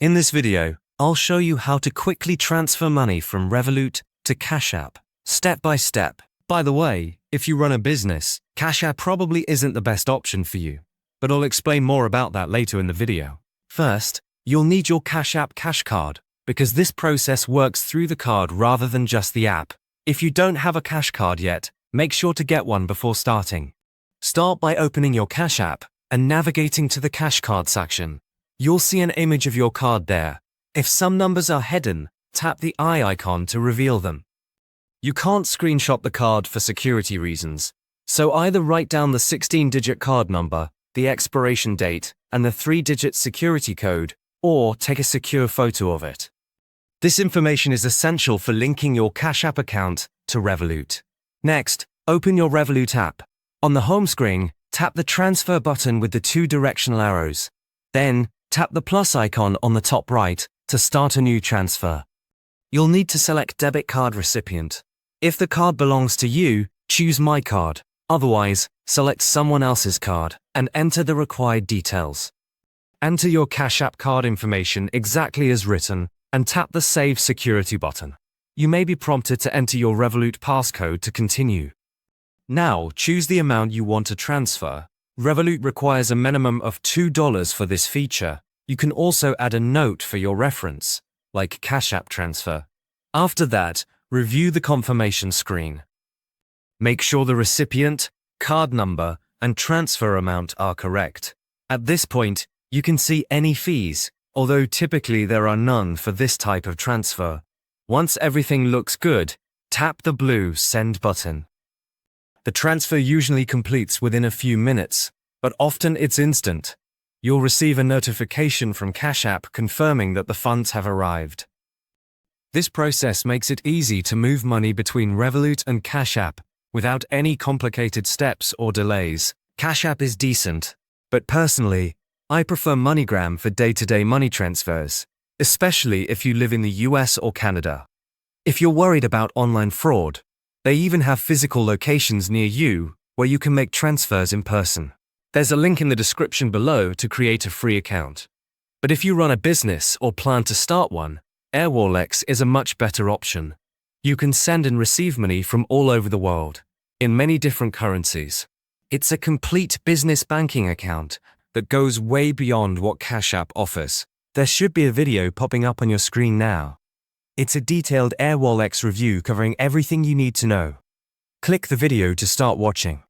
In this video, I'll show you how to quickly transfer money from Revolut to Cash App, step by step. By the way, if you run a business, Cash App probably isn't the best option for you, but I'll explain more about that later in the video. First, you'll need your Cash App cash card, because this process works through the card rather than just the app. If you don't have a cash card yet, make sure to get one before starting. Start by opening your Cash App and navigating to the cash card section. You'll see an image of your card there. If some numbers are hidden, tap the eye icon to reveal them. You can't screenshot the card for security reasons, so either write down the 16-digit card number, the expiration date, and the 3-digit security code, or take a secure photo of it. This information is essential for linking your Cash App account to Revolut. Next, open your Revolut app. On the home screen, tap the transfer button with the 2 directional arrows. Then, tap the plus icon on the top right to start a new transfer. You'll need to select debit card recipient. If the card belongs to you, choose My Card. Otherwise, select someone else's card and enter the required details. Enter your Cash App card information exactly as written and tap the Save Security button. You may be prompted to enter your Revolut passcode to continue. Now, choose the amount you want to transfer. Revolut requires a minimum of $2 for this feature. You can also add a note for your reference, like Cash App transfer. After that, review the confirmation screen. Make sure the recipient, card number, and transfer amount are correct. At this point, you can see any fees, although typically there are none for this type of transfer. Once everything looks good, tap the blue Send button. The transfer usually completes within a few minutes, but often it's instant. You'll receive a notification from Cash App confirming that the funds have arrived. This process makes it easy to move money between Revolut and Cash App without any complicated steps or delays. Cash App is decent, but personally, I prefer MoneyGram for day-to-day money transfers, especially if you live in the US or Canada. If you're worried about online fraud, they even have physical locations near you where you can make transfers in person. There's a link in the description below to create a free account. But if you run a business or plan to start one, Revolut is a much better option. You can send and receive money from all over the world, in many different currencies. It's a complete business banking account that goes way beyond what Cash App offers. There should be a video popping up on your screen now. It's a detailed Revolut review covering everything you need to know. Click the video to start watching.